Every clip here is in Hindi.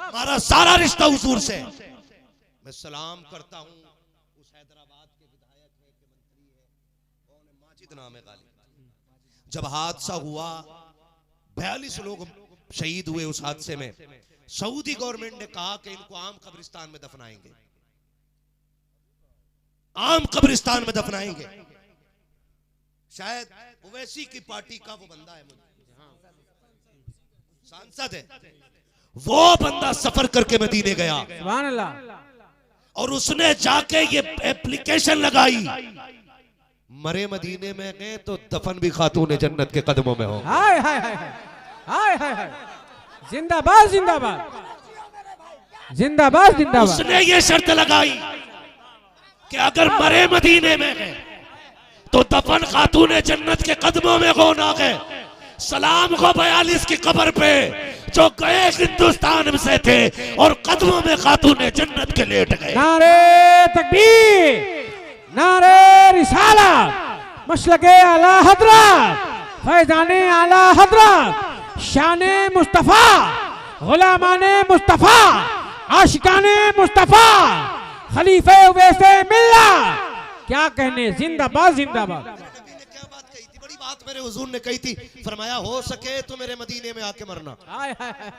हमारा सारा रिश्ता हुजूर से। मैं सलाम करता हूँ उस हैदराबाद के विधायक है के मंत्री है, कौन है, माजिद नाम है गालिब। जब हादसा हुआ 42 लोग शहीद हुए उस हादसे में, सऊदी गवर्नमेंट ने कहा कि इनको आम कब्रिस्तान में दफनाएंगे, आम कब्रिस्तान में दफनाएंगे। शायद ओवैसी की पार्टी का वो बंदा है, सांसद है, वो बंदा सफर करके मदीने गया सुभान अल्लाह, और उसने जाके ये एप्लीकेशन लगाई, मरे मदीने में गए तो दफन भी खातून जन्नत के कदमों में हो। हाय हाय हाय हाय हाय हाय, जिंदाबाद जिंदाबाद जिंदाबाद जिंदाबाद। उसने ये शर्त लगाई कि अगर मरे मदीने में गए तो दफन खातून जन्नत के कदमों में हो ना गए। सलाम को 42 की कब्र पे जो गए हिंदुस्तान से थे और कदमों में खातून जन्नत के लेट गए। नारे तकबीर, नारे रिसालत, मसलके आला हजरत, फैजाने आला हजरत, शाने मुस्तफा, गुलामाने मुस्तफा, आशिकाने मुस्तफा, खलीफे वैसे मिल्ला, क्या कहने, जिंदाबाद जिंदाबाद। नबी ने क्या बात कही थी, बड़ी बात मेरे हुजूर ने कही थी, फरमाया हो सके तो मेरे मदीने में आके मरना। हाय हाय हाय,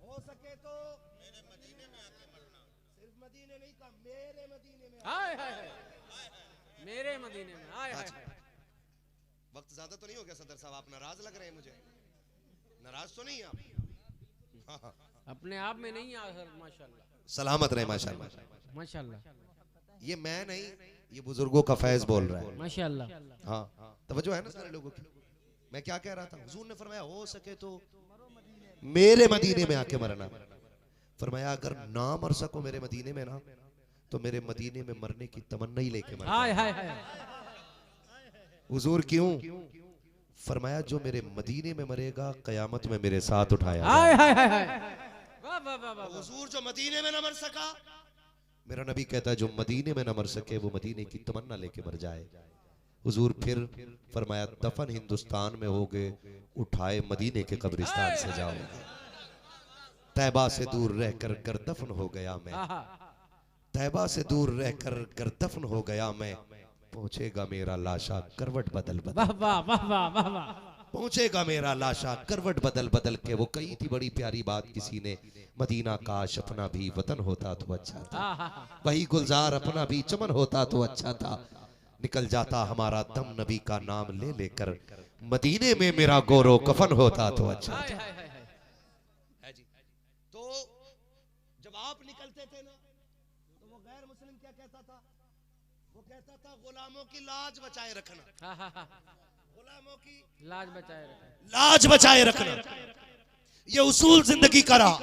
हो सके तो मेरे मदीने में आके मरना, सिर्फ मदीने नहीं कहा, मेरे मदीने में। हाय हाय हाय, मेरे मदीने में। हाय हाय हाय, वक्त ज्यादा तो नहीं हो गया सदर साहब, आप नाराज लग रहे हैं मुझे, नाराज तो नहीं आप? हाँ हाँ, अपने आप में नहीं आ सर, माशाल्लाह सलामत रहे माशाल्लाह। माशाल्लाह ये मैं नहीं, ये बुजुर्गों का फैज बोल रहा है। माशाल्लाह। हाँ, तवज्जो है ना सारे लोगों की। मैं क्या कह रहा था, हुजूर ने फरमाया हो सके तो मेरे मदीने में आके मरना। फरमाया अगर ना मर सको मेरे मदीने में ना, तो मेरे मदीने में मरने की तमन्ना ही लेके मरना। हाय हाय हाय, हुजूर क्यों? फरमाया जो मेरे मदीने में मरेगा कयामत में मेरे साथ उठाया हाय जाएगा। हाय हाय हाय, वाह वाह वाह वाह। हुजूर जो मदीने में न मर सका, मेरा नबी कहता है जो मदीने में न मर सके वो मदीने की तमन्ना लेके मर जाए। हुजूर फिर फरमाया दफन हिंदुस्तान में होगे, उठाए मदीने के कब्रिस्तान से जाओगे। तैबा से दूर रहकर कर दफन हो गया मैं, तैबा से दूर रहकर कर दफन हो गया मैं, पहुंचेगा मेरा लाशा करवट बदल बदल। वाह वाह वाह वाह वाह वाह, पहुंचेगा मेरा लाशा करवट बदल बदल के। वो कही थी बड़ी प्यारी बात किसी ने, मदीना काश अपना भी वतन होता तो अच्छा था, वही गुलजार अपना भी चमन होता तो अच्छा था, निकल जाता हमारा दम नबी का नाम ले लेकर, मदीने में मेरा गोरो कफन होता तो अच्छा था। तो जब आप निकलते थे ना, तो वो गैर मुस्लिम क्या कहता था? वो कहता था गुलामों की लाज बचाए रखना, गुलामों की लाज बचाए रखना, लाज बचाए रखना, ये उसूल जिंदगी का रहा।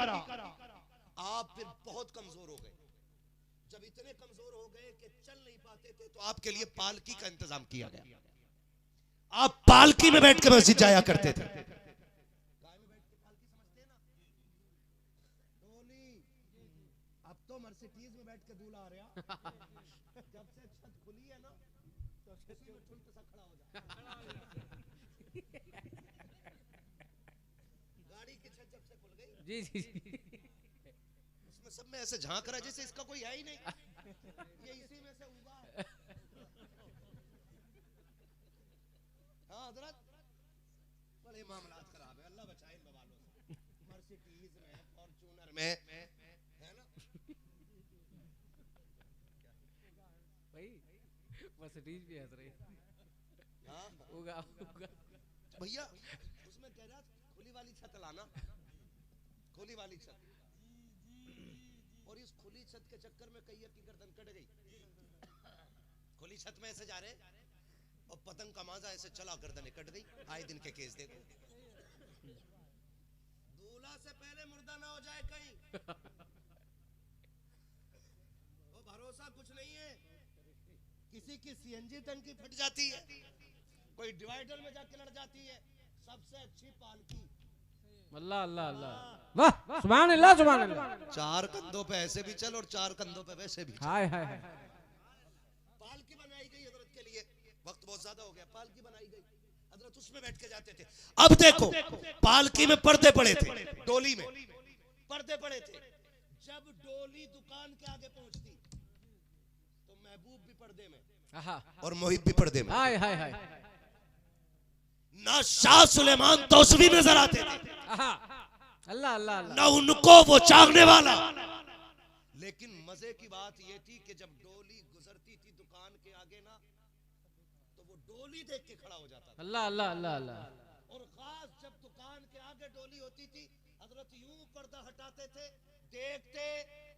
आप फिर बहुत कमजोर हो गए, जब इतने कमजोर हो गए कि चल नहीं पाते थे, तो आपके लिए पालकी का इंतजाम किया गया। आप पालकी में बैठ के मस्जिद जाया करते थे। गाय में बैठ के पालकी समझते हैं ना, डोली। अब तो मर्सिडीज में बैठ के दूल्हा आ रहा। जब से छत खुली है ना, तो उसी में ठुल्क सा खड़ा हो जाए। गाड़ी की छत जब से खुल गई, जी जी, उसमें सब में ऐसे झांक रहा है जैसे इसका कोई है ही नहीं, ये इसी में से उगा है। हाँ हजरत, बड़े मामलात खराब है, अल्लाह बचाए इन बवालों से। मर्सिडीज में, फॉर्च्यूनर में, है ना, भाई मर्सिडीज भी हंस रही, हाँ उगा उगा। भैया उसमें कह रहा खुली वाली छत लाना, खुली वाली छत। और इस खुली छत के चक्कर में कई की गर्दन कट गई। खुली छत में ऐसे जा रहे और पतंग का माजा ऐसे चला, गर्दन कट गई। आए दिन के केस देखो, दूल्हा से पहले मुर्दा ना हो जाए कहीं, वो भरोसा कुछ नहीं है। किसी की सीएनजी टंकी फट जाती है, कोई डिवाइडर में जाके लड़ जाती है। सबसे अच्छी पालकी, अल्लाह अल्लाह अल्लाह, वाह सुभान अल्लाह सुभान अल्लाह। चार कंधों पे ऐसे भी चल और चार कंधों पे वैसे भी चल। हाय हाय हाय, पालकी बनाई गई हजरत के लिए, वक्त बहुत ज्यादा हो गया, पालकी बनाई गई, हजरत उसमें बैठ के जाते थे। अब देखो पालकी में पर्दे पड़े थे, डोली में पर्दे पड़े थे। जब डोली दुकान के आगे पहुंचती तो महबूब भी पर्दे में और मोहित भी पर्दे में। हाय हाय हाय। ना शाह सुलेमान तौसवी नजर आते थे, अल्लाह अल्लाह। ना उनको वो चाहने वाला। लेकिन मजे की बात ये थी कि जब डोली गुजरती थी दुकान के आगे ना, तो वो डोली देख के खड़ा हो जाता था। अल्लाह अल्लाह अल्लाह अल्लाह। और खास जब दुकान के आगे डोली होती थी, हजरत यूं पर्दा हटाते थे, देखते,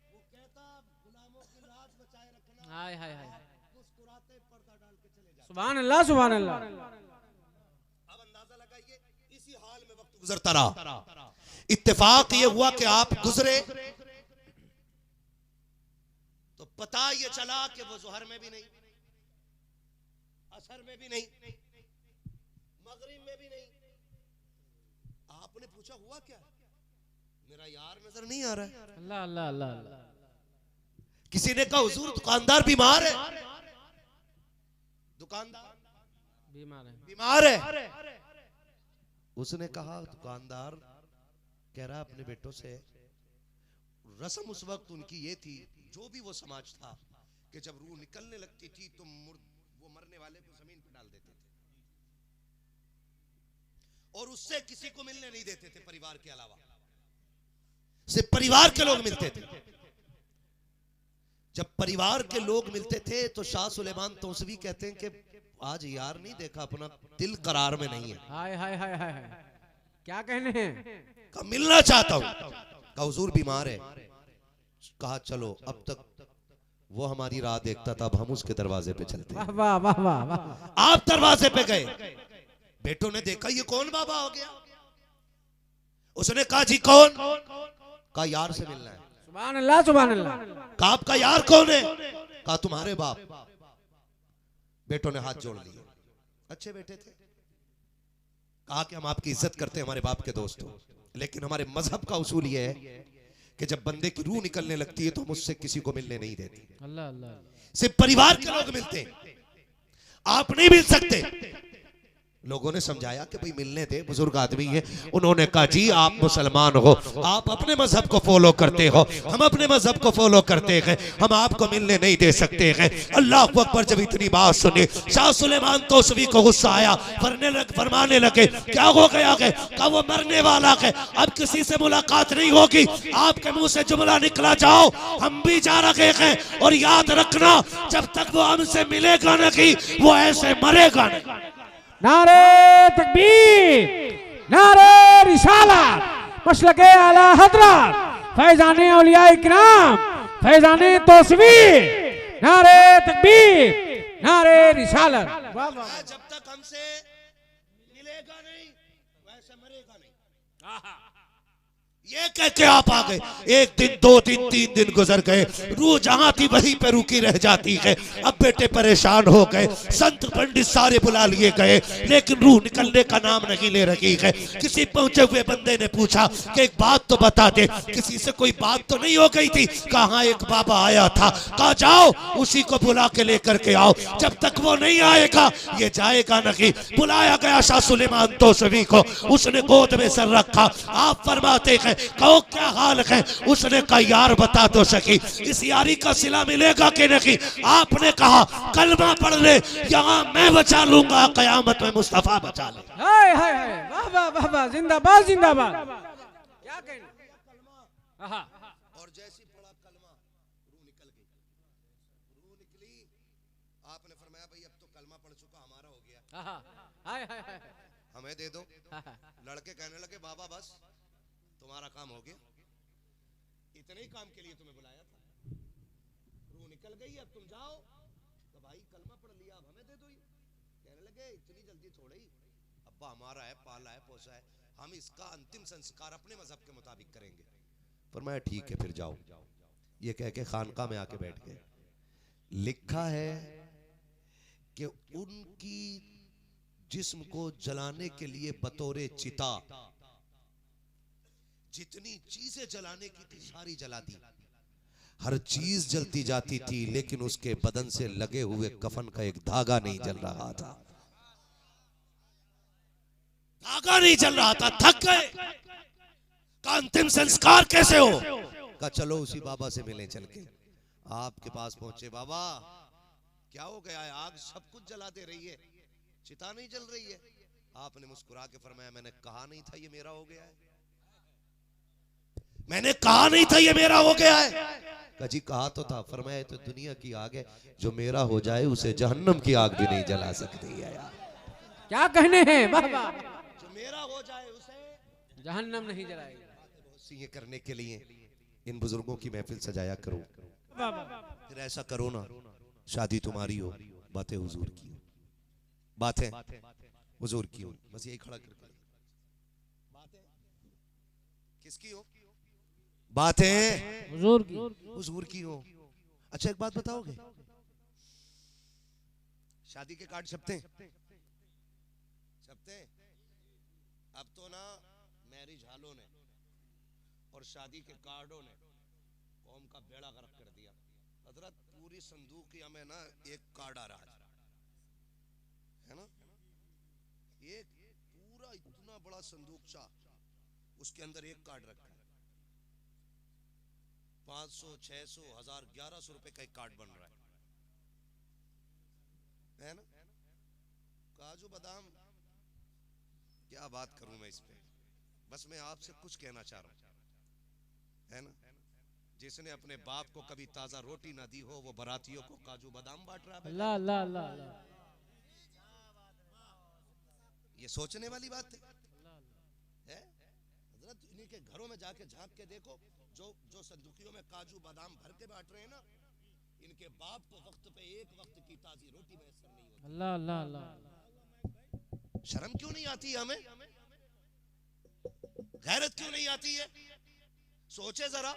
वो कहता गुलामों की लाज बचाए रखना। हाय हाय हाय। मुस्कुराते पर्दा डाल के चले जाते। सुभान अल्लाह सुभान अल्लाह। अब अंदाजा लगाइए, इसी हाल में वक्त गुजरता रहा। इत्तेफाक ये हुआ कि आप गुजरे तो पता ये चला कि वो ज़ोहर में भी नहीं, असर में भी नहीं, मगरिब में भी नहीं। आपने पूछा हुआ क्या? मेरा यार नजर नहीं आ रहा है। अल्लाह अल्लाह अल्लाह अल्लाह। किसी ने कहा हुजूर दुकानदार बीमार है। दुकानदार बीमार है, बीमार है। उसने कहा दुकानदार कह रहा अपने बेटों से, रस्म उस वक्त उनकी ये थी, जो भी वो समाज था, कि जब रूह निकलने लगती थी तो वो मरने वाले को जमीन पर डाल देते थे और उससे किसी को मिलने नहीं देते थे परिवार के अलावा, सिर्फ परिवार के लोग मिलते थे। जब परिवार के लोग मिलते थे तो शाह सुलेमान तौसवी कहते हैं कि आज यार नहीं देखा, अपना दिल करार में नहीं है। हाय हाय हाय हाय। क्या कहने हैं? कहा मिलना चाहता हूं। कहा हुजूर बीमार है। कहा चलो, अब तक वो हमारी राह देखता था, अब हम उसके दरवाजे पे चलते। वाह वाह वाह वाह वाह। आप दरवाजे पे गए, बेटों ने देखा ये कौन बाबा हो गया। उसने कहा जी कौन? कहा यार से मिलना है। सुभान अल्लाह सुभान अल्लाह। कहा आपका यार कौन है? कहा तुम्हारे बाप। बेटों ने हाथ जोड़ लिए, अच्छे बेटे थे। कहा कि हम आपकी इज्जत करते हैं हमारे बाप के दोस्त हो, लेकिन हमारे मजहब का उसूल यह है कि जब बंदे की रूह निकलने लगती है तो हम उससे किसी को मिलने नहीं देते। अल्लाह अल्लाह। सिर्फ परिवार के लोग मिलते हैं, आप नहीं मिल सकते। लोगों ने समझाया कि भाई मिलने दे, बुजुर्ग आदमी है। उन्होंने कहा जी आप मुसलमान हो, आप अपने मजहब को फॉलो करते हो, हम अपने मजहब को फॉलो करते हैं, हम आपको मिलने नहीं दे सकते हैं। अल्लाह अकबर। जब इतनी बात सुनी, शाह सुलेमान तौसवी को गुस्सा आया, फरमाने लगे क्या हो गया है? कहा वो मरने वाला है, अब किसी से मुलाकात नहीं होगी। आपके मुंह से जुमला निकला, जाओ हम भी जा रहे हैं, और याद रखना जब तक वो हमसे मिलेगा नहीं वो ऐसे मरेगा नहीं। नारे तकबीर, नारे रिसालत, मसलके आला हजरत फैजाने औलिया इकराम, फैजाने तौसवी, नारे तकबीर, नारे रिसालत। जब तक हमसे मिलेगा नहीं वैसे मरेगा नहीं। ये कह के आप आ गए। एक दिन, दो दिन, 3 दिन गुजर गए, रूह जहां थी वहीं पे रुकी रह जाती है। अब बेटे परेशान हो गए, संत पंडित सारे बुला लिए गए, लेकिन रूह निकलने का नाम नहीं ले रही है। किसी पहुंचे हुए बंदे ने पूछा कि एक बात तो बता दे, किसी से कोई बात तो नहीं हो गई थी? कहा एक बाबा आया था। कहा जाओ उसी को बुला के लेकर के आओ, जब तक वो नहीं आएगा ये जाएगा नहीं। बुलाया गया शाह सुलेमान तौसवी को, उसने गोद में सर रखा। आप फरमाते हैं कहो क्या हाल है? उसने कहा यार बता तो सकी, इस यारी का सिला मिलेगा कि नहीं? आपने कहा कलमा पढ़ ले, यहाँ मैं बचा लूंगा, कयामत में मुस्तफा बचा ले। हाय हाय हाय, वाह वाह वाह वाह, जिंदाबाद जिंदाबाद। क्या कहना? और जैसी पढ़ा कलमा, रूह निकल गई। रूह निकली, आपने फरमाया भाई अब तो कलमा पढ़ चुका, हमारा हो गया, हाय हाय हाय। हमें दे दो। लड़के कहने लगे बाबा बस तुम्हारा काम हो गया, इतने ही काम के लिए तुम्हें बुलाया था। रूह निकल गई, अब तुम जाओ। तो भाई कलमा पढ़ लिया, अब हमें दे दो। कहने लगे इतनी जल्दी थोड़ी, अब्बा हमारा है, पाला है, पोसा है, हम इसका अंतिम संस्कार अपने मजहब के मुताबिक करेंगे। फरमाया ठीक है फिर जाओ। ये कह के खानका में आके बैठ गए। लिखा है कि उनकी जिस्म को जलाने के लिए बतौरे चिता जितनी चीजें जलाने की थी सारी जला दी। हर चीज जलती जाती थी, लेकिन उसके बदन से लगे हुए कफन का एक धागा नहीं जल रहा था। धागा नहीं जल रहा था। थक गए, का अंतिम संस्कार कैसे हो? कहा चलो उसी बाबा से मिलें चल के। आपके पास पहुंचे। बाबा क्या हो गया है? आग सब कुछ जला दे रही है, चिता नहीं जल रही है। आपने मुस्कुरा के फरमाया, मैंने कहा नहीं था ये मेरा हो गया है, मैंने कहा नहीं था ये मेरा हो गया है। कहा जी कहा तो था। फरमाया तो दुनिया की आग है, जो मेरा हो जाए उसे जहन्नम की आग भी नहीं जला सकती है यार। क्या कहने हैं वाह वाह। जो मेरा हो जाए उसे जहन्नम नहीं जलाएगी। ये करने के लिए इन बुजुर्गों की महफिल सजाया करो। वाह वाह। फिर ऐसा करो ना, शादी तुम्हारी हो, बातें हुजूर की हो, बातें हुजूर की हो। बस यही खड़ा करके बातें किसकी हो? बातें हुजूर की। हुजूर की हो। अच्छा एक बात बताओगे, शादी के कार्ड छपते हैं? छपते हैं। अब तो ना मैरिज हालों ने और शादी के कार्डों ने कौम का बेड़ा गर्क कर दिया। हजरत पूरी संदूकिया में ना एक कार्ड आ रहा है ना, एक पूरा इतना बड़ा संदूकचा, उसके अंदर एक कार्ड रखा है। 500, 600, 1000, 1100 रुपए का एक कार्ड बन रहा है ना। काजू बादाम क्या बात करूं मैं इस पे, बस मैं आपसे कुछ कहना चाह रहा हूं, है ना। जिसने अपने बाप को कभी ताजा रोटी ना दी हो, वो बारातियों को काजू बादाम बांट रहा है। अल्लाह अल्लाह अल्लाह। ये सोचने वाली बात है। हजरत इन्हीं के घरों में जाके झांक के देखो, जो संदूकियों में काजू बादाम भर के बांट रहे हैं ना, इनके बाप को वक्त पे एक वक्त की ताजी रोटी मैसर नहीं होती। अल्लाह अल्लाह अल्लाह। शर्म क्यों नहीं आती है हमें? गैरत क्यों नहीं आती है? सोचे जरा,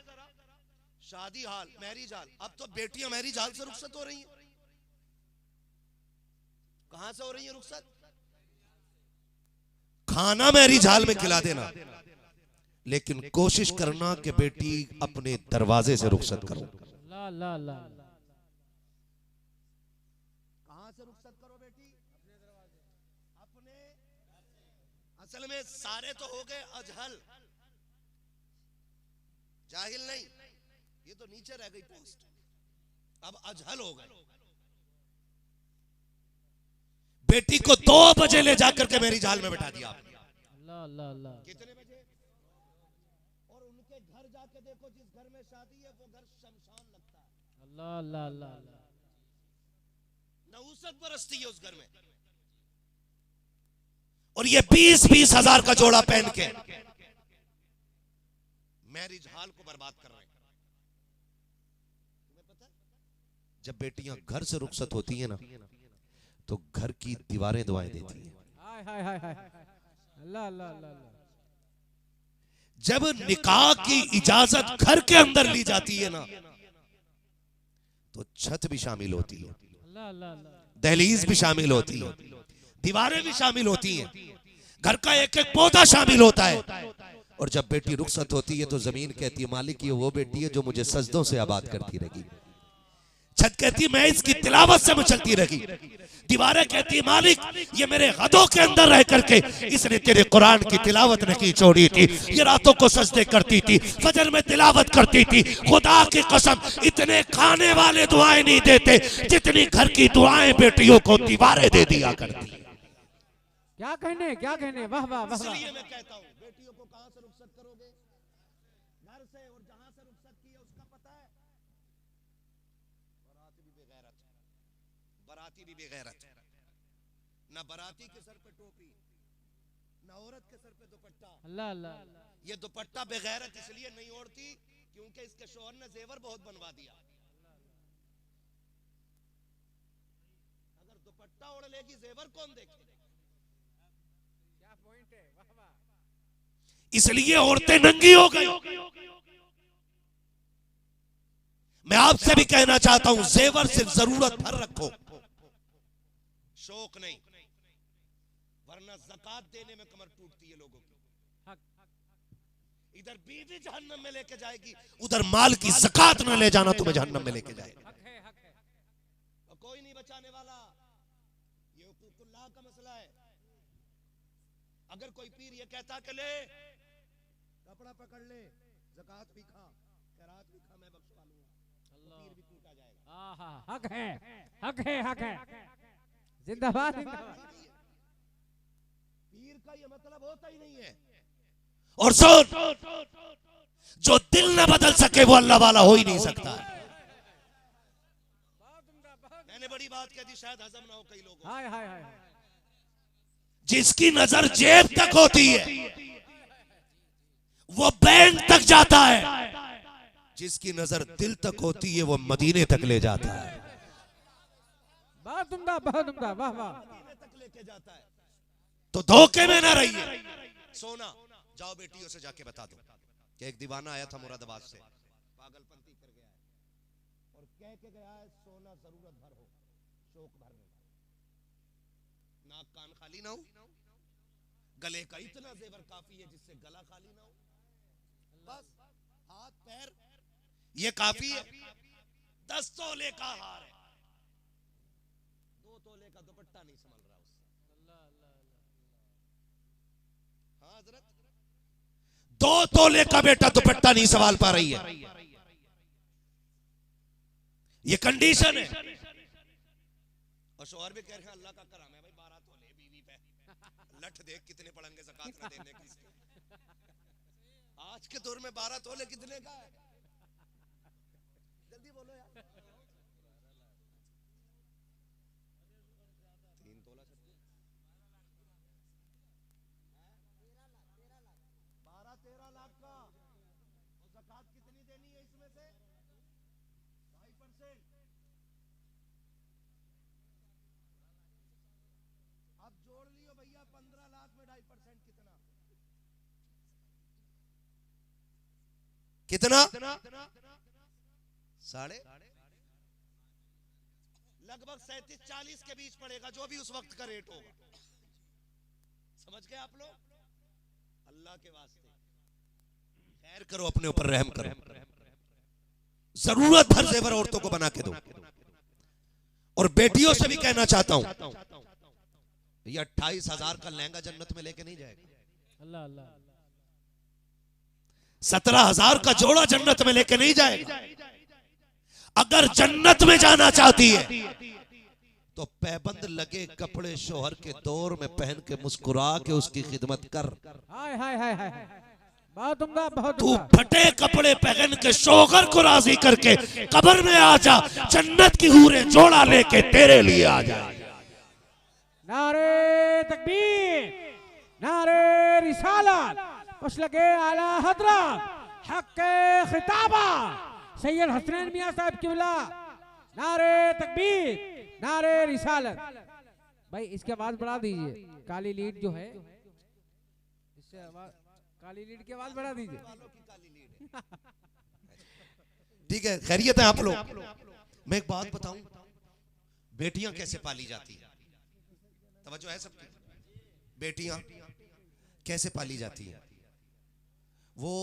शादी हाल, मैरिज हाल, अब तो बेटियां मैरिज हाल से रुखसत हो रही हैं। कहां से हो रही है रुखसत? खाना मैरिज हाल में खिला देना, लेकिन कोशिश करना कि बेटी अपने दरवाजे से रुखसत करो। अल्लाह अल्लाह अल्लाह। कहां से रुखसत करो बेटी? अपने। असल में सारे तो हो गए अजहल, जाहिल नहीं, ये तो नीचे रह गई पोस्ट, अब अजहल हो गए। बेटी को 2 बजे ले जाकर के मैरिज हाल में बैठा दिया आपने। अल्लाह अल्लाह अल्लाह। कितने बजे? और उनके घर जाके देखो, जिस घर में शादी है वो घर शमशान लगता है। अल्लाह अल्लाह अल्लाह। नहुसत बरसती है उस घर में, और ये 20-20 हजार का जोड़ा पहन के मैरिज हाल को बर्बाद कर रहे हैं। तुम्हें पता है, जब बेटियां घर से रुखसत होती हैं ना, तो घर की दीवारें दुआएं देती हैं। हाय हाय हाय हाय। अल्लाह अल्लाह अल्लाह। जब निकाह की इजाजत घर के अंदर ली जाती है ना, तो छत भी शामिल होती है, अल्लाह अल्लाह अल्लाह। दहलीज भी शामिल होती है, दीवारें भी शामिल होती हैं, घर का एक एक पौधा शामिल होता है। और जब बेटी रुखसत होती है तो जमीन कहती है मालिक ये वो बेटी है जो मुझे सजदों से आबाद करती रहेगी। छत कहती है मैं इसकी तिलावत से मचलती रही। दीवारें कहती है मालिक ये मेरे गदों के अंदर रह करके इसने तेरे कुरान की तिलावत नहीं छोड़ी थी, ये रातों को सजदे करती थी, फजर में तिलावत करती थी। खुदा की कसम इतने खाने वाले दुआएं नहीं देते जितनी घर की दुआएं बेटियों को दीवारें दे दिया करती। क्या कहने क्या कहने, वाह वाह वाह। इसलिए मैं कहता हूँ बेटियों को कहां से रुखसत करोगे? घर से, और जहां से रुखसत की है उसका पता है। बाराती भी बेगैरत, बाराती भी बेगैरत, ना बाराती के सर पे टोपी, ना औरत के सर पे दुपट्टा। अल्लाह अल्लाह। ये दुपट्टा बेगैरत इसलिए नहीं ओढ़ती क्योंकि इसके शौहर ने जेवर बहुत बनवा दिया। अगर दुपट्टा ओढ़ लेगी जेवर कौन देखे? क्या पॉइंट है, वाह वाह। इसलिए औरतें नंगी हो गई। मैं आपसे भी कहना चाहता हूं जेवर सिर्फ जरूरत भर रखो, शौक नहीं, वरना ज़कात देने में कमर टूटती है लोगों की। इधर बीवी जहन्नम में लेके जाएगी, उधर माल की ज़कात न ले जाना तुम्हें जहन्नम में लेके जाएगा। और कोई नहीं बचाने वाला, ये हुकूकुल्लाह का मसला है। अगर कोई पीर ये कहता कि ले कपड़ा पकड़ ले, ज़कात भी खा, खैरात भी खा, मैं बख्शवा लूंगा, पीर भी टूटा जाएगा। आहा, हक है, हक है, हक है। जिंदाबाद, जिंदाबाद। पीर का ये मतलब होता ही नहीं है। और सुन, जो दिल न बदल सके वो अल्लाह वाला हो ही नहीं सकता। मैंने बड़ी बात कह दी, शायद हजम ना हो कई लोगों। हाय हाय हाय। जिसकी नजर जेब तक होती है वो बैंक तक जाता है, जिसकी नजर दिल तक होती है वो मदीने तक ले जाता है। बहुत उम्दा, बहुत उम्दा, वाह वाह। मदीने तक लेके जाता है। तो धोखे में ना रहिए। सोना, जाओ बेटियों से जाके बता दो कि एक दीवाना आया था मुरादाबाद से, पागलपंती कर गया है और कह के गया है सोना जरूरत भर हो, शौक भर नहीं, नाक कान खाली ना हो, गले का इतना जेवर काफी है जिससे गला खाली ना हो, बस हाथ पैर ये काफी है। 10 तोले का हार है, 2 तोले का दुपट्टा नहीं संभल रहा उससे। हाँ हजरत, 2 तोले का बेटा दुपट्टा नहीं संभाल पा रही है, ये कंडीशन है। और शौहर भी कह रहे हैं अल्लाह का करम है भाई, 12 तोले बीवी पे, लठ देख कितने पड़ेंगे ज़कात ना देने की। आज के दौर में 12 तोले कितने का है? जल्दी बोलो यार। 3 तोला 12-13 लाख का। और ज़कात कितनी देनी है इसमें से? 2.5%। अब जोड़ लियो भैया, 15 लाख में 2.5% कितना? साढ़े लगभग 37-40 के बीच पड़ेगा, जो भी उस वक्त का रेट होगा। समझ गए आप लोग? अल्लाह के वास्ते खैर करो, अपने ऊपर रहम करो, जरूरत भर जेवर औरतों को बना के दो। और बेटियों से भी कहना चाहता हूं, ये 28,000 का लहंगा जन्नत में लेके नहीं जाएगा, अल्लाह अल्लाह। 17,000 का जोड़ा जन्नत में लेके नहीं जाएगा। अगर जन्नत में जाना चाहती है तो पैबंद लगे कपड़े शोहर के दौर में पहन के मुस्कुरा के उसकी खिदमत कर। हाय हाय हाय हाय, बहुत उम्दा, बहुत तू उम्दा। फटे कपड़े पहन के शोहर को राजी करके कब्र में आ जा, जन्नत की हूरें जोड़ा लेके तेरे लिए आ जाए। नारे तकबीर, नारे रिसालत, मसलके आला हजरत, हक़ खिताबा सैयद हसनैन मियां साहब किबला। नारे तकबीर, नारे रिसालत। भाई इसकी आवाज बढ़ा दीजिए, काली लीड जो है इससे आवाज, काली लीड की आवाज बढ़ा दीजिए। ठीक है, खैरियत है आप लोग। मैं एक बात बताऊं, बेटियां कैसे पाली जाती है, तवज्जो है सबकी? बेटियां कैसे पाली जाती है? वो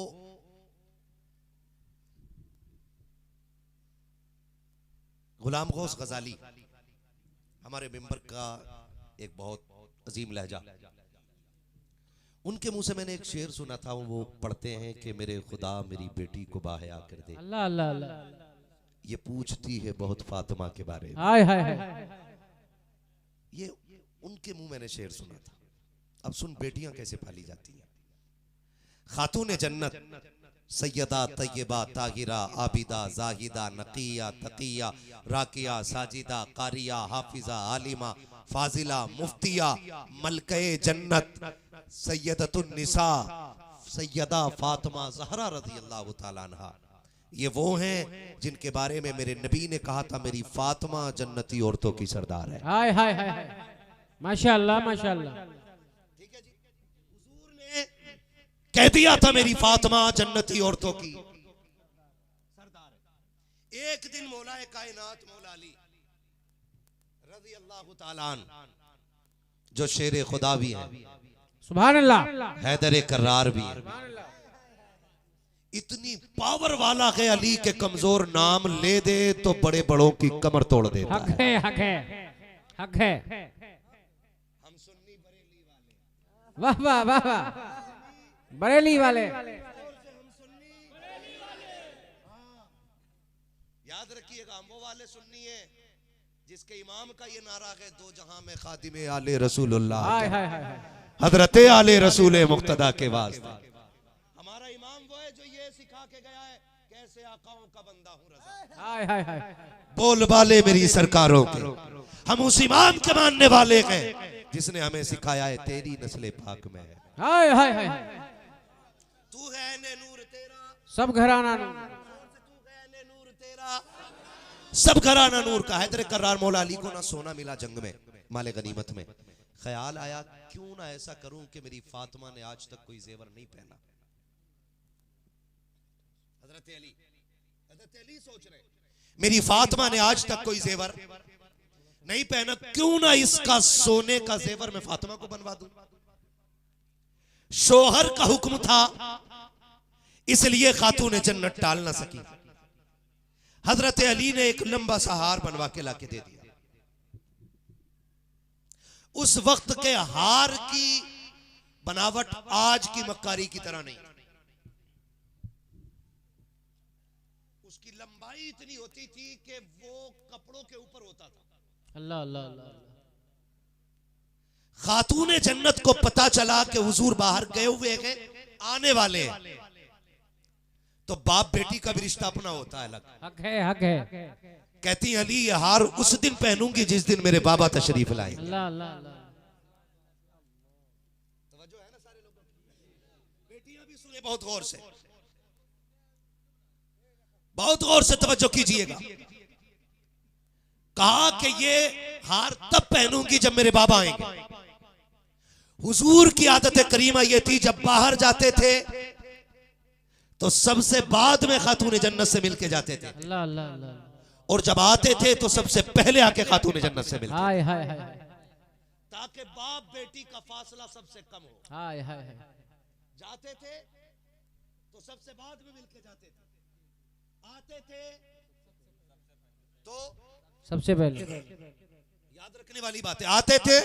गुलाम गौस गजाली, हमारे मेंबर का एक बहुत अजीम लहजा, उनके मुंह से मैंने एक शेर सुना था। वो पढ़ते हैं कि मेरे खुदा मेरी बेटी को बाहया कर दे, अल्लाह अल्लाह अल्लाह। ये पूछती है बहुत फातिमा के बारे में। हाय हाय हाय, ये उनके मुंह मैंने शेर सुना था। अब सुन बेटियां कैसे पाली जाती हैं। खातून जन्नत सैयदा तैयबा ताहिरा आबिदा जाहिदा नकिया तकिया राकिया साजिदा कारिया हाफिजा आलिमा फाजिला मुफ्तिया मलके जन्नत सैयदतुन निसा सैयदा फातिमा ज़हरा रज़ी अल्लाह तआला अन्हा, ये वो हैं जिनके बारे में मेरे नबी ने कहा था मेरी फातिमा जन्नती औरतों की सरदार है। हाय हाय हाय, माशाअल्लाह माशाअल्लाह। ठीक है जी, हुजूर ने कह दिया था मेरी फातिमा जन्नती औरतों की सरदार है। एक दिन मौलाए कायनात मौला अली रज़ी अल्लाह तआला अन्हु, जो शेर खुदा भी हैं, सुभान अल्लाह, हैदर करार भी हैं, इतनी पावर वाला है अली के कमजोर नाम ले दे तो बड़े बड़ों की कमर तोड़ देता हक है। है, हक है, हक है। हम सुन्नी बरेली वाले, वाह वाह वाह वाह, बरेली वाले याद रखिएगा, हम वो वाले सुन्नी है जिसके इमाम का ये नारा है, दो जहां में खातिमे आले रसूलुल्लाह, हजरते आले रसूल मुक्तदा के वास्ते। हमारा इमाम वो है जो ये सिखा के गया है, कैसे आकाओं का बंदा हूं रज़ा, बोल बाले मेरी सरकारों के। हम उस इमाम के मानने वाले हैं जिसने हमें सिखाया है तेरी नस्ले पाक में है। तू है ने नूर तेरा, सब घराना नूर, तू है ने नूर तेरा, सब घराना नूर का। हैदर कर्रार मौला अली को ना सोना मिला जंग में, माले गनीमत में। ख्याल आया क्यों ना ऐसा करूं कि मेरी फातिमा ने आज तक कोई जेवर नहीं पहना। हजरत अली सोच रहे मेरी फातिमा ने आज तक कोई जेवर नहीं पहना, क्यों ना इसका सोने का जेवर मैं फातिमा को बनवा दूं। शोहर का हुक्म था इसलिए खातून जन्नत टाल ना सकी। हजरत अली ने एक लंबा सा हार बनवा के लाके दे दिया। उस वक्त के हार की बनावट आज की मक्कारी की तरह नहीं, उसकी लंबाई इतनी होती थी कि वो कपड़ों के ऊपर होता था। अल्लाह अल्लाह अल्लाह। खातून जन्नत को पता चला कि हुजूर बाहर गए हुए हैं, आने वाले हैं, तो बाप बेटी का भी रिश्ता अपना होता है, अलग हक है, हक है। कहती अली ये हार उस दिन पहनूंगी जिस दिन मेरे बाबा तशरीफ लाए। अल्लाह अल्लाह अल्लाह। तवज्जो है ना सारे लोगों की? बेटियां भी सुने बहुत गौर से, बहुत गौर से तवज्जो कीजिएगा। कहा कि ये हार तब पहनूंगी जब मेरे बाबा आएंगे। हुजूर की आदत करीमा ये थी, जब बाहर जाते थे तो सबसे बाद में खातून जन्नत से मिलके जाते थे। अल्लाह अल्लाह अल्लाह। और जब आते थे तो सबसे पहले आके खातून जन्नत से मिलते, हाय हाय हाय, ताकि बाप बेटी का फासला सबसे कम हो। हाय हाय हाय। जाते थे तो सबसे बाद में मिलके जाते थे, आते थे तो सबसे पहले। याद रखने वाली बात है, आते थे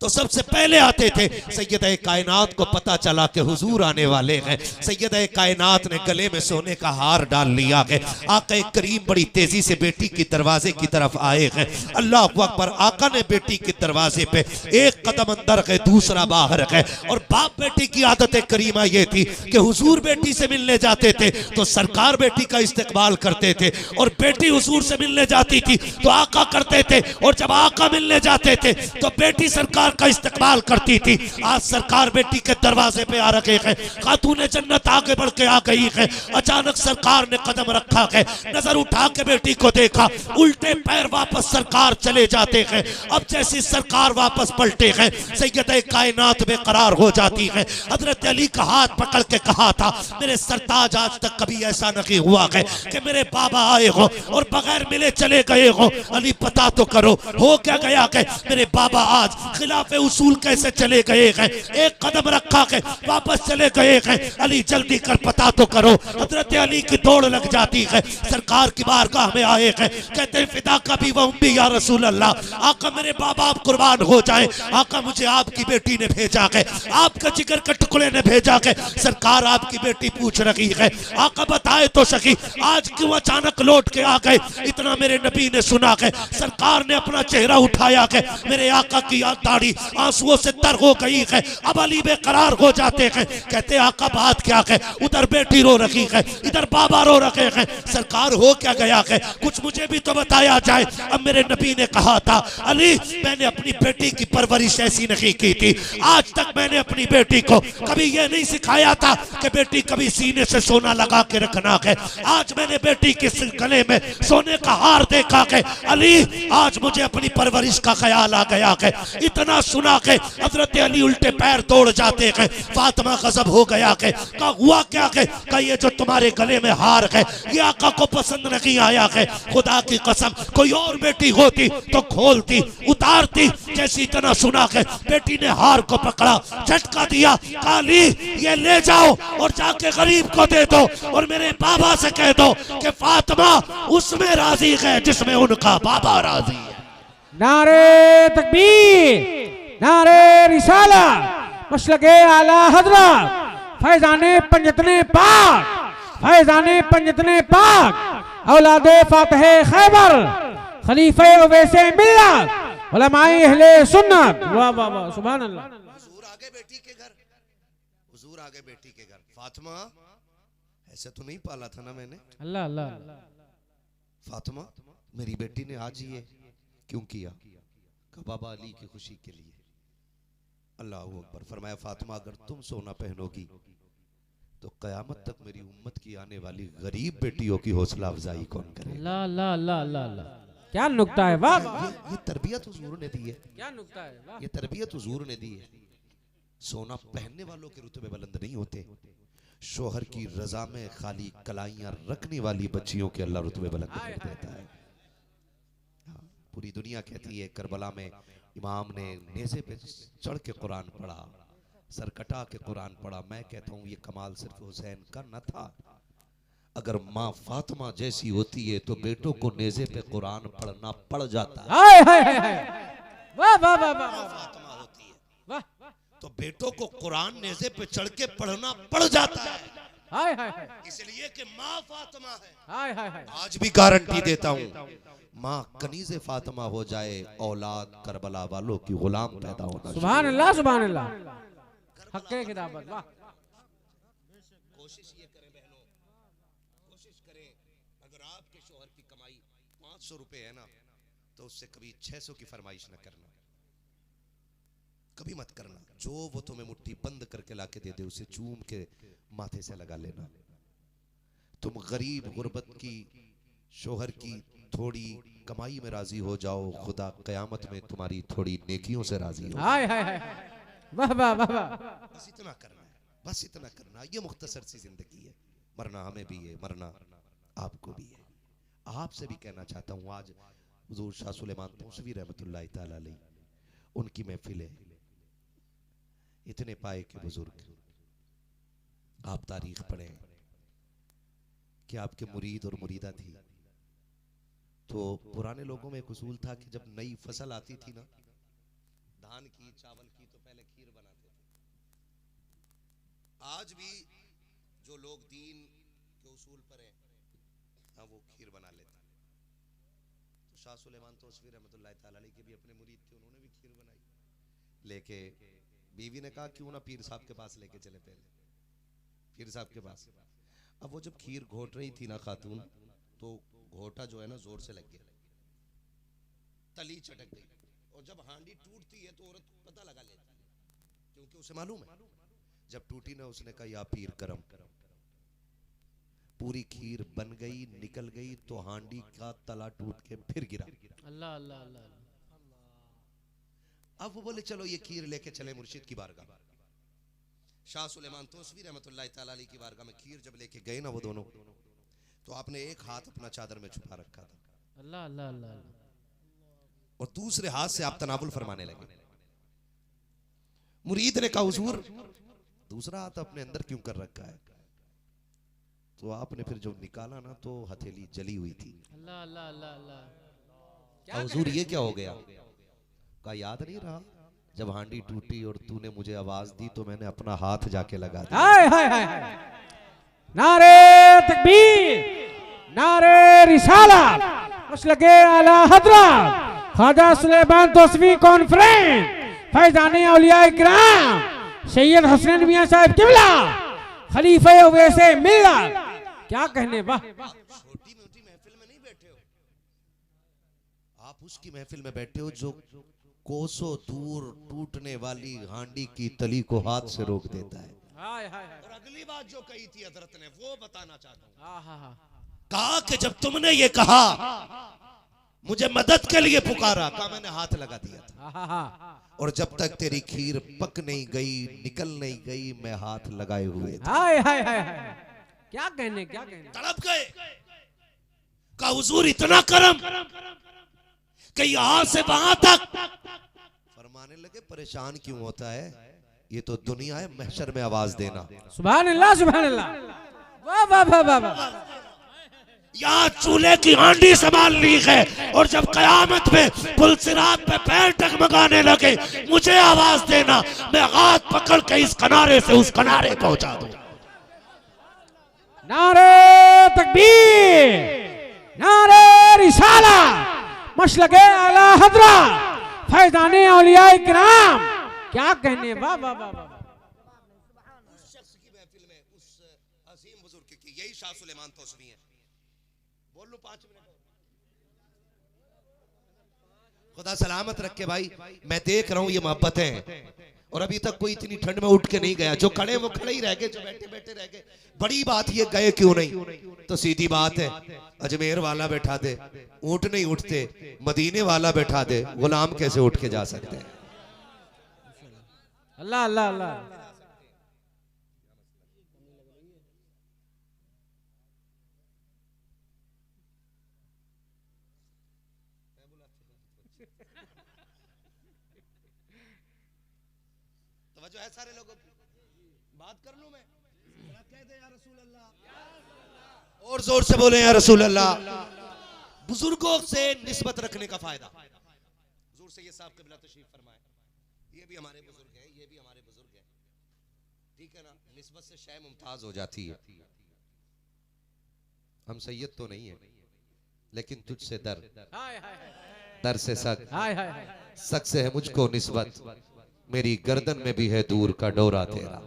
तो सबसे पहले आते थे। सैयद कायनात को पता चला कि हुजूर आने वाले हैं। सैयद कायनात ने गले में सोने का हार डाल लिया है। आका करीम बड़ी तेजी से बेटी की दरवाजे की तरफ आए हैं। अल्लाह अकबर। आका ने बेटी के दरवाजे पे एक कदम अंदर है, दूसरा बाहर है। और बाप बेटी की आदत करीमा ये थी कि हुजूर बेटी से मिलने जाते थे तो सरकार बेटी का इस्तकबाल करते थे, और बेटी हुजूर से मिलने जाती थी तो आका करते थे, और जब आका मिलने जाते थे तो बेटी सरकार का इस्तकबाल करती थी। आज सरकार बेटी के दरवाजे पे आ रखे हैं, खातून जन्नत आगे बढ़ के आ गई है। अचानक सरकार ने कदम रखा है, नजर उठा के बेटी को देखा, उल्टे पैर वापस सरकार चले जाते हैं। अब जैसी सरकार वापस पलटे हैं, सैयद कायनात बेकरार हो जाती है। हजरत अली का हाथ पकड़ के कहा था, मेरे सरताज आज तक कभी ऐसा नहीं हुआ है कि मेरे बाबा आए हो और बगैर मिले चले गए हो। अली पता तो करो हो क्या गया है? मेरे बाबा आज खिलाफ उसूल कैसे चले गए हैं? एक कदम रखा है वापस चले गए हैं। अली जल्दी कर पता तो करो। हजरत अली की दौड़ लग जाती है, सरकार की बारगाह में आए हैं, कहते हैं फिदा का भी वह उम्मी या रसूल अल्लाह। आका मेरे बाबा आप कुर्बान हो जाए। आका मुझे आपकी बेटी ने भेजा है, आपका जिगर के टुकड़े ने भेजा है। सरकार आपकी बेटी पूछ रही है, आका बताए तो सही आज क्यों अचानक लौट के आ गए? इतना मेरे नबी ने सुना है। सरकार ने अपना चेहरा उठाया है, मेरे आका की दाढ़ी आंसुओं से तर हो गई है। अब अली बेकरार हो जाते हैं, कहते आका बात क्या है? उधर बेटी रो रही है, इधर बाबा रो रहे हैं। सरकार हो क्या गया है? कुछ मुझे भी तो बताया जाए। अब मेरे नबी ने कहा था, अली मैंने अपनी बेटी की परवरिश ऐसी नहीं की थी। आज तक मैंने अपनी बेटी को कभी ये नहीं सिखाया था कि बेटी कभी सीने से सोना लगा के रखना है। आज मैंने बेटी के गले में सोने का हार देखा है। अली आज मुझे अपनी परवरिश का ख्याल आ गया है। इतना सुना के हजरत अली उल्टे पैर तोड़ जाते हैं। फातिमा गजब हो गया है, कहा हुआ क्या है? कहा ये जो तुम्हारे गले में हार है ये आका को पसंद नहीं आया है। खुदा की कसम कोई और बेटी होती तो खोलती उतारती। जैसी इतना सुना है बेटी ने हार को पकड़ा, झटका दिया, काली ये ले जाओ और जाके गरीब को दे दो, और मेरे बाबा से कह दो कि फातिमा उसमें राजी है जिसमें उनका बाबा राजी है। नारे तकबीर, नारे रिसाला, मसलके आला हजरत, फैजाने पंजतने पाक, फैजाने पंजतने पाक, औलादे फातह खैबर, खलीफे उवैसे मिल्लत, उलमाए अहले सुन्नत। वाह वाह वाह, सुभान अल्लाह। हुजूर आगे बेटी के घर, हुजूर आगे बेटी के घर। फातिमा, ऐसे तो नहीं पाला था ना मैंने। अल्लाह अल्लाह। फातिमा, मेरी बेटी ने आज ये क्यों किया? कहा बाबा अली की खुशी के लिए। अल्लाह अकबर। फरमाया फातिमा, अगर तुम सोना पहनोगी तो कयामत तक मेरी उम्मत की आने वाली गरीब बेटियों की हौसला अफजाई कौन करे? अल्लाह अल्लाह अल्लाह अल्लाह अल्लाह, क्या नुक्ता है। वाह, ये तरबियत हुजूर ने दी है, क्या नुक्ता है। वाह, ये तरबियत हुजूर ने दी है। सोना पहनने वालों के रुतबे बुलंद नहीं होते, शोहर की रजा में खाली कलाइयां रखने वाली बच्चियों के अल्लाह रुतबे बुलंद कर देता है। हाँ, पूरी दुनिया कहती है करबला में इमाम ने नेज़े पे चढ़ के कुरान पढ़ा, सर कटा के कुरान पढ़ा। मैं कहता हूँ ये कमाल सिर्फ हुसैन का न था। अगर माँ फातिमा जैसी होती है तो बेटों को नेज़े पे कुरान पढ़ना पड़ जाता है। हाय हाय हाय हाय, वाह वाह वाह वाह, फातिमा होती है वाह, तो बेटों को कुरान नेज़े पे चढ़ के पढ़ना पड़ जाता है, हाय हाय हाय, इसलिए कि माँ फातिमा है। हाय हाय हाय। आज भी गारंटी देता हूँ, माँ कनीज़े फातिमा हो जाए, औलाद करबला वालों की गुलाम पैदा होना। सुभान अल्लाह सुभान अल्लाह, हक़्क़े खिताबत। वाह, कोशिश ये करें बहनों, कोशिश करें, अगर आपके शोहर की कमाई 500 रुपए है ना, तो उससे कभी 600 की फरमाइश न करना, कभी मत करना। जो वो तुम्हें मुट्ठी बंद करके लाके दे दे, उसे चूम के माथे से लगा लेना। तुम गरीब गुर्बत की शोहर की थोड़ी कमाई में राजी हो जाओ, खुदा कयामत में तुम्हारी थोड़ी नेकियों से राजी हो। हाय हाय हाय, वाह वाह वाह वाह। बस इतना करना है, बस इतना करना। ये मुख्तसर सी जिंदगी है, मरना हमें भी है, मरना आपको भी है। आपसे भी कहना चाहता हूँ, आज हुजूर शाह सुलेमान तौसवी रहमतुल्लाह तआला अलैह, उनकी महफिल है। इतने पाए के बुजुर्ग, आप तारीख पढ़ें कि आपके मुरीद और मुरीदा थी। तो पुराने लोगों में एक उसूल था कि जब नई फसल आती थी ना, धान की चावल की, तो पहले खीर बनाते थे। आज भी जो लोग दीन के उसूल पर हैं, हाँ, वो खीर बना लेते हैं। तो शाह सुलेमान तौसवी रहमतुल्लाह तआला अलैह के भी अपने मुरीद थे, उन्होंने भी खीर बनाई। लेके बीवी ने कहा क्यों ना पीर साहब के पास लेके चले, पहले पीर साहब के पास। अब वो जब खीर घोट रही थी ना खातून, तो घोटा जो है ना जोर से लग गया, तली चटक गई। और जब हांडी टूटती है तो औरत पता लगा लेती है, क्योंकि उसे मालूम है। जब टूटी ना, उसने कहा या पीर करम, पूरी खीर बन गई, निकल गई, तो हांडी का तला टूट के फिर गिरा। अल्लाह अल्लाह अल्लाह। अब वो बोले चलो ये खीर लेके चले मुर्शिद की बारगाह। शाह सुलेमान तौसवी रहमतुल्लाह तआला अलैह की बारगाह में खीर जब लेके गए ना वो दोनों, तो आपने एक हाथ अपना चादर में छुपा रखा था, अल्लाह अल्लाह अल्लाह, और दूसरे हाथ से आप तनावुल फरमाने लगे। मुरीद ने कहा हुजूर दूसरा हाथ अपने अंदर क्यों कर रखा है? तो आपने फिर जब निकाला ना, तो हथेली जली हुई थी। अल्लाह अल्लाह अल्लाह अल्लाह, हुजूर ये क्या हो गया? का याद नहीं रहा जब हांडी टूटी और तूने मुझे आवाज दी तो मैंने अपना हाथ जाके लगा दिया। हाय हाय हाय हाय, नारे तकबीर, नारे रिसालत, मसलके आला हजरत ख्वाजा सुलेमान तौसवी कॉन्फ्रेंस, फैजाने औलिया इकराम सैयद हसनैन मियां साहब किबला, खलीफे उवैसे मिल्लत। क्या कहने, वाह। छोटी मोटी महफिल में नहीं बैठे हो आप, उसकी महफिल में बैठे हो जो कोसों दूर टूटने वाली हांडी की तली को हाथ से रोक देता है। हाय हाय हाय, और अगली बात जो कही थी हजरत ने, वो बताना चाहता हूँ। हाँ हाँ हाँ, कहा कि जब तुमने ये कहा मुझे मदद के लिए पुकारा, कहा मैंने हाथ लगा दिया था, हाँ हाँ, और जब तक तेरी खीर पक नहीं गई, निकल नहीं गई, मैं हाथ लगाए हुए था। हाय हाय हाय हाय, क्या कहने, क्या कहने। तड़प गए, कहा हुजूर इतना करम कि यहाँ से वहां तक। फरमाने लगे परेशान क्यों होता है, ये तो दुनिया है, महशर में आवाज देना। सुभान अल्लाह सुभान अल्लाह, वाह वाह वाह वाह वाह। यहाँ चूल्हे की हांडी संभाल ली है, और जब कयामत में पुलसिरात पे पैर टगमगाने लगे, मुझे आवाज देना, मैं हाथ पकड़ के इस किनारे से उस किनारे पहुंचा दूं। नारे तकबीर, मसलके आला हजरत फैजाने औलिया किराम। क्या कहने, वाह वाह वाह वाह। उस शख्स की महफिल में उस अजीम बुजुर्ग की, यही शाह सुलेमान तौसवी है। बोल लो 5 मिनट। खुदा सलामत रखे भाई, मैं देख रहा हूं ये मोहब्बतें हैं और अभी तक कोई इतनी ठंड में उठ के नहीं गया। जो खड़े वो खड़े ही रह गए, जो बैठे बैठे रह गए। बड़ी बात ये गए क्यों नहीं, तो सीधी बात है, अजमेर वाला बैठा दे ऊंट नहीं उठते, मदीने वाला बैठा दे गुलाम कैसे उठ के जा सकते हैं। अल्लाह अल्लाह अल्लाह। तवज्जो है सारे लोगों की, बात कर लूं मैं, कह दे या रसूल अल्लाह, और जोर से बोले या रसूल अल्लाह। बुजुर्गों से निस्बत रखने का फायदा, हुजूर सैयद साहब क़िबला तशरीफ फरमाए, ये भी हमारे बुजुर्ग हैं, ये भी हमारे बुजुर्ग हैं, ठीक है ना। निस्बत से शय मुमताज हो जाती है। हम सैयद तो नहीं है, लेकिन तुझसे दर, दर से सक, सक से है मुझको निस्बत, मेरी गर्दन में भी है दूर का डोरा तेरा।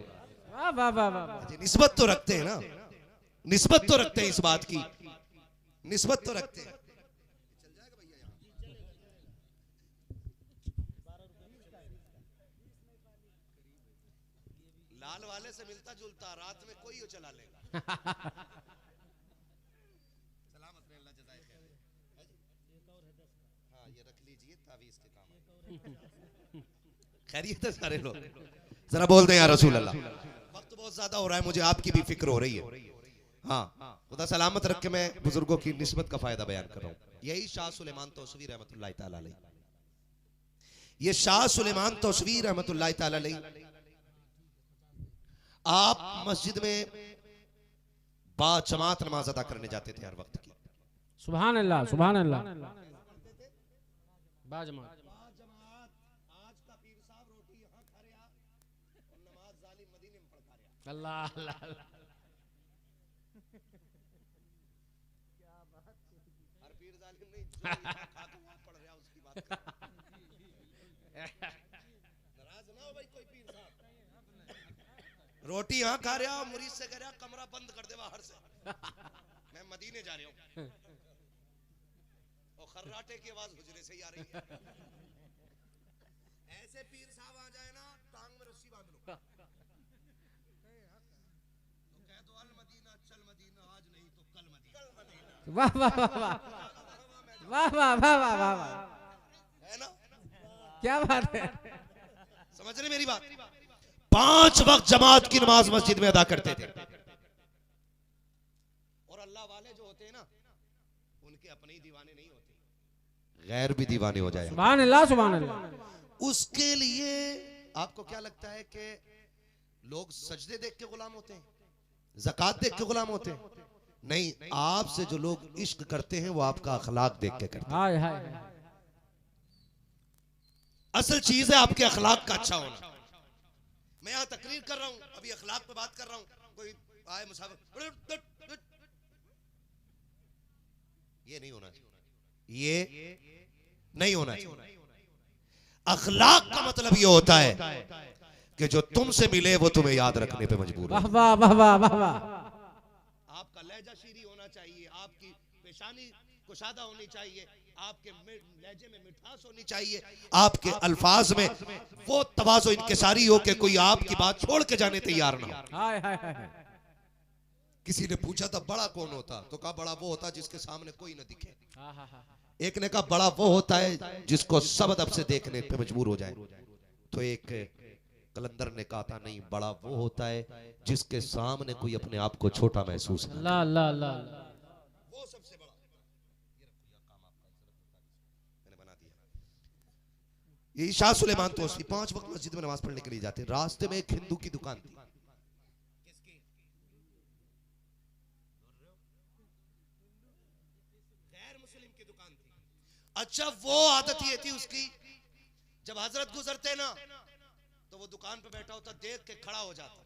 वाह वाह वाह वाह। निस्बत तो रखते हैं ना, निस्बत तो रखते हैं, इस बात की निस्बत तो रखते हैं। लाल वाले से मिलता जुलता, रात में कोई हो चला लेगा। सलामत में अल्लाह जज़ाए खैर। हाँ ये रख लीजिए, तावीज़ के काम। खैरियत है सारे लोग, जरा बोल दें या रसूल अल्लाह। वक्त बहुत ज्यादा हो रहा है, मुझे आपकी भी फिक्र हो रही है। हाँ खुदा सलामत रख के मैं बुजुर्गों की निस्बत का फायदा बयान कर रहा हूँ। यही शाह सुलेमान तौसवी रहमतुल्लाहि ताला अलैह, ये शाह सुलेमान तौसवी रहमतुल्लाहि ताला अलैह, आप मस्जिद में बाजमात नमाज अदा करने जाते थे हर वक्त की। सुभान अल्लाह सुभान अल्लाह। बाजमात आज का पीर साहब रोटी यहाँ खा रहा और नमाज जालिम मदीने में पढ़ रहा। अल्लाह अल्लाह अल्लाह। क्या बात, हर पीर जालिम नहीं, जो यहाँ खा के वहाँ पढ़ रहा उसकी बात कर। नाराज ना हो भाई कोई पीर साहब, रोटी यहाँ खा रहा, मुरीद से कह रहा कमरा बंद कर दे बाहर से, मैं मदीने जा रहा हूँ, और खर्राटे की आवाज हुजरे से ही आ रही है। ऐसे पीर साहब आ जाए ना, टांग में रस्सी बांध लो, तो कह दो अल मदीना चल मदीना, आज नहीं तो कल मदीना। वाह वाह वाह वाह वाह वाह वाह वाह वाह वाह। है ना, क्या बात है। समझ रहे मेरी बात। 5 वक्त जमात की नमाज मस्जिद में अदा करते थे। और अल्लाह वाले जो होते हैं ना, उनके अपने ही दीवाने नहीं होते, गैर भी दीवाने हो जाए। सुभान अल्लाह सुभान अल्लाह। उसके लिए आपको क्या लगता है कि लोग सजदे देख के गुलाम होते हैं, ज़कात देख के गुलाम होते हैं? नहीं, आपसे जो लोग इश्क करते हैं वो आपका अखलाक देख के करते हैं। हाय हाय। असल चीज है आपके अखलाक का अच्छा होना। मैं यहाँ तकरीर कर रहा हूँ, अभी अखलाक पे बात कर रहा हूँ, कोई आए मुसाफिर, ये नहीं होना चाहिए, ये नहीं होना चाहिए। अखलाक का मतलब ये होता है कि जो तुमसे मिले वो तुम्हें याद रखने पे मजबूर है। वाह वाह वाह वाह वाह वाह। आपका लहजा शीरी होना चाहिए, आपकी पेशानी कुशादा होनी चाहिए, आपके लहजे में मिठास होनी चाहिए, आपके अल्फाज में वो तवाज़ो इनकिसारी हो कि कोई आपकी बात छोड़ के जाने तैयार ना हो। हाय हाय हाय। किसी ने पूछा था बड़ा कौन होता, तो कहा बड़ा वो होता जिसके सामने कोई न दिखे। हाँ हाँ हाँ। एक ने कहा बड़ा वो होता है जिसको सब अदब से देखने पे मजबूर हो जाए। तो एक कलंदर ने कहा था नहीं, बड़ा वो होता है जिसके सामने कोई अपने आप को छोटा महसूस करे। अल्लाह अल्लाह अल्लाह। वो सबसे बड़ा। मैंने बना दिया। ये शाह सुलेमान तौसवी 5 वक्त मस्जिद में नमाज पढ़ने के लिए जाते। रास्ते में एक हिंदू की दुकान थी, गैर मुस्लिम की दुकान थी। अच्छा वो आदत ये थी उसकी, जब हजरत गुजरते ना तो वो दुकान पे बैठा होता, देख के खड़ा हो जाता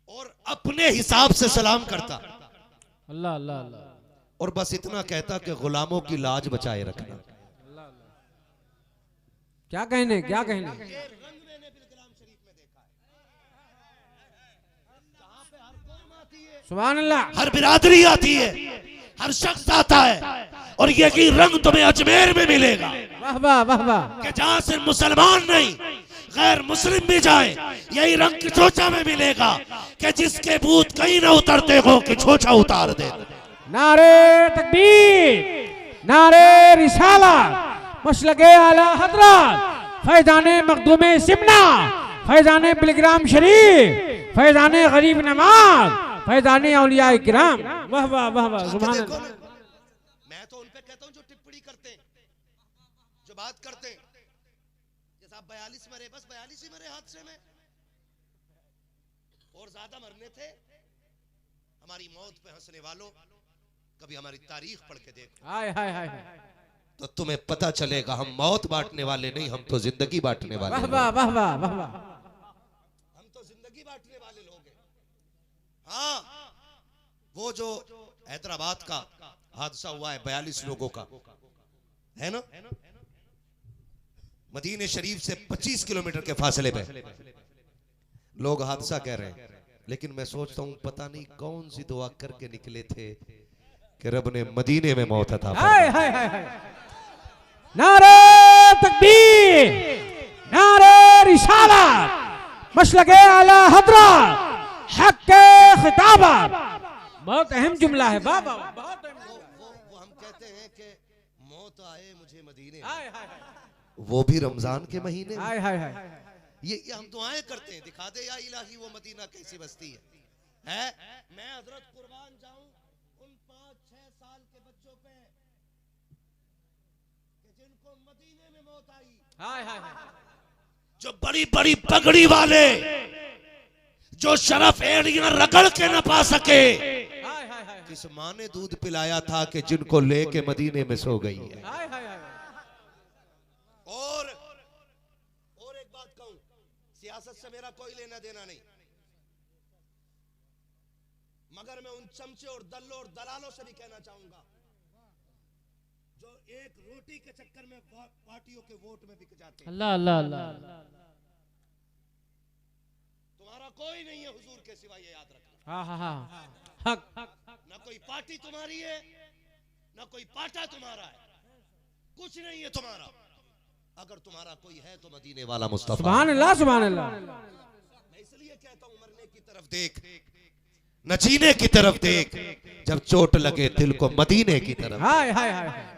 और अपने हिसाब से सलाम करता। अल्लाह अल्लाह अल्लाह। और बस इतना कहता कि गुलामों की लाज बचाए रखना। क्या कहने, क्या कहने। रंग मैंने बिलग्राम शरीफ में देखा है, जहां पे हर कौम आती है, सुभान अल्लाह, हर बिरादरी आती है, हर शख्स आता है, और यही रंग तुम्हें अजमेर में मिलेगा। वाह वाह वाह वाह। कि जहां से मुसलमान नहीं गैर मुस्लिम भी जाए, यही रंग किछोचा में मिलेगा कि जिसके भूत कहीं ना उतरते हो कि छोचा उतार दे। नारे तकबीर, नारे रिसालत, मसलके आला हजरत, फैजाने मखदूमे सिमना, फैजाने बिलग्राम शरीफ, फैजाने गरीब नवाज, फैजाने औलिया किराम। वाह वाह वाह वाह, सुभान अल्लाह। मैं तो उन पे कहता हूं जो टिप्पणी करते हैं, जो बात करते हैं, जैसा 42 मरे, बस 42 ही मरे हादसे में, और ज्यादा मरने थे। हमारी मौत पे हंसने वालों, कभी हमारी तारीख पढ़ के देखो, हाय हाय हाय, तो तुम्हें पता चलेगा हम मौत बांटने वाले नहीं, हम तो जिंदगी बांटने वाले। वाह वाह वाह वाह वाह वाह। हम तो जिंदगी बांटने वाले लोग हैं। हाँ, वो जो हैदराबाद का हादसा हुआ है 42 लोगों का, है ना, मदीने शरीफ से 25 किलोमीटर के फासले पे लोग हादसा कह रहे हैं, लेकिन मैं सोचता हूं पता नहीं कौन सी दुआ करके निकले थे कि रब ने मदीने में मौत अता हाय हाय हाय हाय। नारे तकबीर, नारे रिसालत, मसलके आला हजरत, हक के खिताबत। बहुत अहम जुमला है बाबा, बहुत अहम। वो हम कहते हैं कि मौत आए मुझे मदीने, हाय हाय हाय, वो भी रमजान के महीने। हाय हाय हाय। ये हम दुआएं करते हैं, दिखा दे या इलाही वो मदीना कैसी बस्ती है? मैं हजरत कुर्बान जाऊं उन 5-6 साल के बच्चों पे कि जिनको मदीने में मौत आई, हाय हाय हाय। जो बड़ी बड़ी पगड़ी वाले, जो शरफ एड़ियां रगड़ के न पा सके, हाय हाय हाय। किस माँ ने दूध पिलाया था कि जिनको लेके मदीने में सो गई है। हाय हाय हाय। और एक बात कहूं, सियासत से मेरा कोई लेना देना नहीं, मगर मैं उन चमचे और दल्लों और दलालों से भी कहना चाहूंगा जो एक रोटी के चक्कर में पार्टियों के वोट में बिक जाते हैं। अल्लाह अल्लाह अल्लाह। तुम्हारा कोई नहीं है हुजूर के सिवा, ये याद रखना। हाँ हाँ हाँ, हक। ना कोई पार्टी तुम्हारी है, ना कोई पाटा तुम्हारा है, कुछ नहीं है तुम्हारा। अगर तुम्हारा कोई है तो मदीने वाला मुस्तफा। सुभान अल्लाह, सुभान अल्लाह। मैं इसलिए कहता हूं मरने की तरफ देख, न जीने की तरफ देख, जब चोट लगे दिल को मदीने की तरफ। हाय हाय हाय।